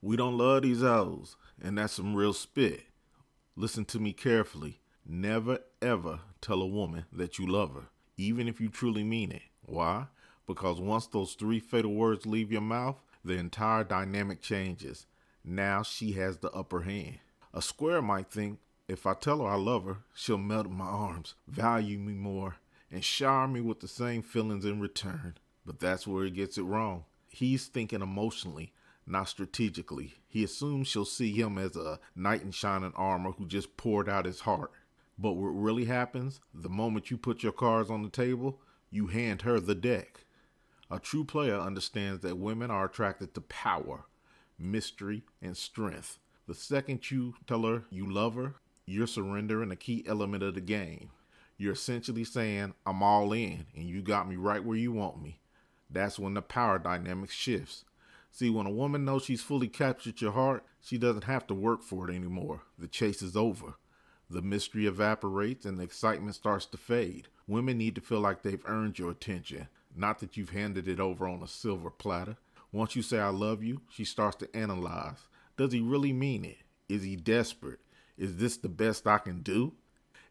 We don't love these hoes, and that's some real spit. Listen to me carefully. Never ever tell a woman that you love her, even if you truly mean it. Why? Because once those three fatal words leave your mouth, the entire dynamic changes. Now she has the upper hand. A square might think, if I tell her I love her, she'll melt in my arms, value me more, and shower me with the same feelings in return. But that's where he gets it wrong. He's thinking emotionally, not strategically. He assumes she'll see him as a knight in shining armor who just poured out his heart. But what really happens, the moment you put your cards on the table, you hand her the deck. A true player understands that women are attracted to power, mystery, and strength. The second you tell her you love her, you're surrendering a key element of the game. You're essentially saying, I'm all in, and you got me right where you want me. That's when the power dynamic shifts. See, when a woman knows she's fully captured your heart, she doesn't have to work for it anymore. The chase is over. The mystery evaporates and the excitement starts to fade. Women need to feel like they've earned your attention, not that you've handed it over on a silver platter. Once you say I love you, she starts to analyze. Does he really mean it? Is he desperate? Is this the best I can do?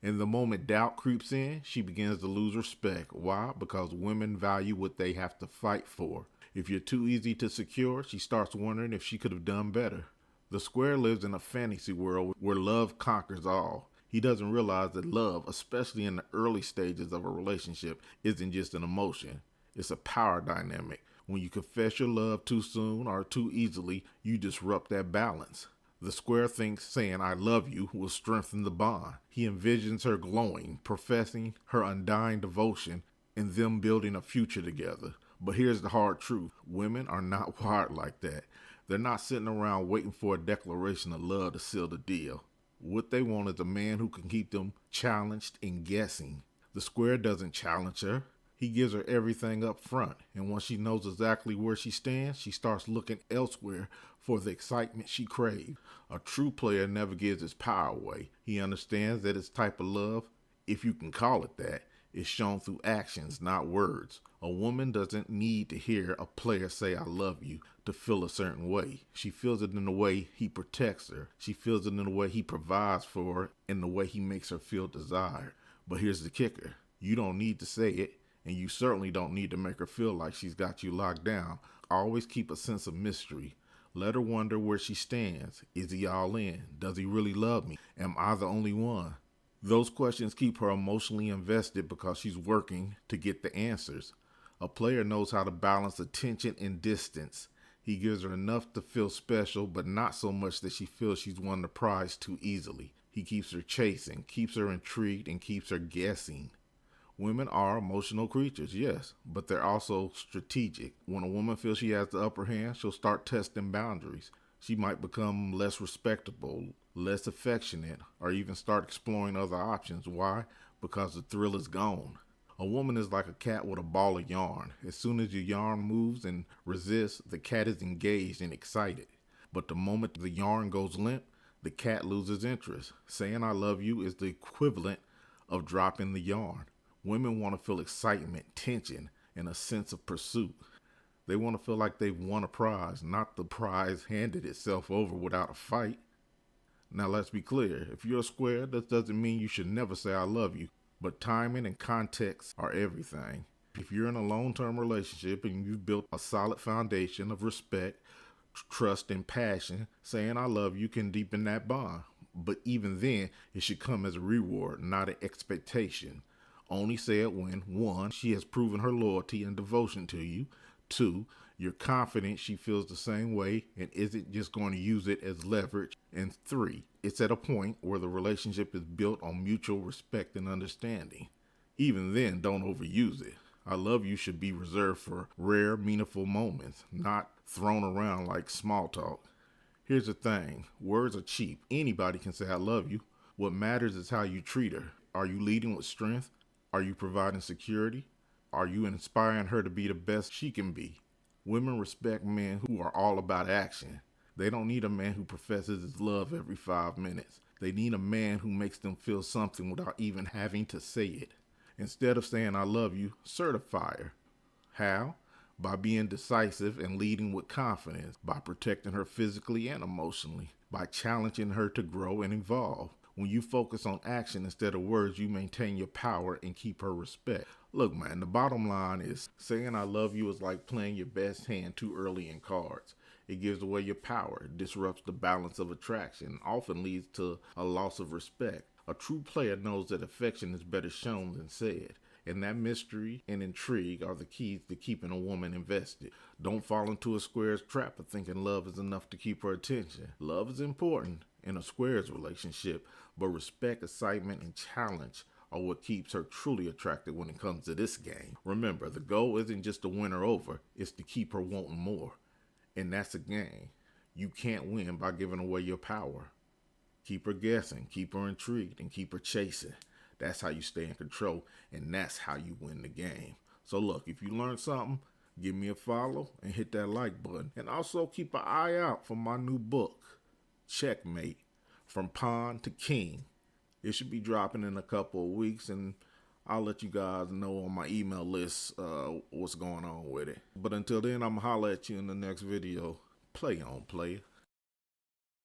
And the moment doubt creeps in, she begins to lose respect. Why? Because women value what they have to fight for. If you're too easy to secure, she starts wondering if she could have done better. The square lives in a fantasy world where love conquers all. He doesn't realize that love, especially in the early stages of a relationship, isn't just an emotion. It's a power dynamic. When you confess your love too soon or too easily, you disrupt that balance. The square thinks saying I love you will strengthen the bond. He envisions her glowing, professing her undying devotion, and them building a future together. But here's the hard truth. Women are not wired like that. They're not sitting around waiting for a declaration of love to seal the deal. What they want is a man who can keep them challenged and guessing. The square doesn't challenge her. He gives her everything up front, and once she knows exactly where she stands, she starts looking elsewhere for the excitement she craves. A true player never gives his power away. He understands that his type of love, if you can call it that, is shown through actions, not words. A woman doesn't need to hear a player say I love you to feel a certain way. She feels it in the way he protects her. She feels it in the way he provides for her, in the way he makes her feel desired. But here's the kicker. You don't need to say it, and you certainly don't need to make her feel like she's got you locked down. Always keep a sense of mystery. Let her wonder where she stands. Is he all in? Does he really love me? Am I the only one? Those questions keep her emotionally invested because she's working to get the answers. A player knows how to balance attention and distance. He gives her enough to feel special, but not so much that she feels she's won the prize too easily. He keeps her chasing, keeps her intrigued, and keeps her guessing. Women are emotional creatures, yes, but they're also strategic. When a woman feels she has the upper hand, she'll start testing boundaries. She might become less respectable, less affectionate, or even start exploring other options. Why? Because the thrill is gone. A woman is like a cat with a ball of yarn. As soon as your yarn moves and resists, the cat is engaged and excited. But the moment the yarn goes limp, the cat loses interest. Saying I love you is the equivalent of dropping the yarn. Women want to feel excitement, tension, and a sense of pursuit. They want to feel like they've won a prize, not the prize handed itself over without a fight. Now let's be clear, if you're a square, that doesn't mean you should never say I love you, but timing and context are everything. If you're in a long-term relationship and you've built a solid foundation of respect, trust, and passion, saying I love you can deepen that bond. But even then, it should come as a reward, not an expectation. Only say it when 1. She has proven her loyalty and devotion to you. 2. You're confident she feels the same way and isn't just going to use it as leverage. And 3. It's at a point where the relationship is built on mutual respect and understanding. Even then, don't overuse it. I love you should be reserved for rare, meaningful moments, not thrown around like small talk. Here's the thing, words are cheap. Anybody can say I love you. What matters is how you treat her. Are you leading with strength? Are you providing security? Are you inspiring her to be the best she can be? Women respect men who are all about action. They don't need a man who professes his love every 5 minutes. They need a man who makes them feel something without even having to say it. Instead of saying I love you, certify her. How? by being decisive and leading with confidence, by protecting her physically and emotionally, by challenging her to grow and evolve. When you focus on action instead of words, you maintain your power and keep her respect. Look, man, the bottom line is saying I love you is like playing your best hand too early in cards. It gives away your power, disrupts the balance of attraction, often leads to a loss of respect. A true player knows that affection is better shown than said, and that mystery and intrigue are the keys to keeping a woman invested. Don't fall into a square's trap of thinking love is enough to keep her attention. Love is important in a square's relationship, but respect, excitement, and challenge are what keeps her truly attracted when it comes to this game. Remember, the goal isn't just to win her over, it's to keep her wanting more. And that's a game. You can't win by giving away your power. Keep her guessing, keep her intrigued, and keep her chasing. That's how you stay in control, and that's how you win the game. So look, if you learned something, give me a follow and hit that like button. And also keep an eye out for my new book, Checkmate, From Pawn to King. It should be dropping in a couple of weeks, and I'll let you guys know on my email list what's going on with it. But until then, I'm going to holler at you in the next video. Play on, player.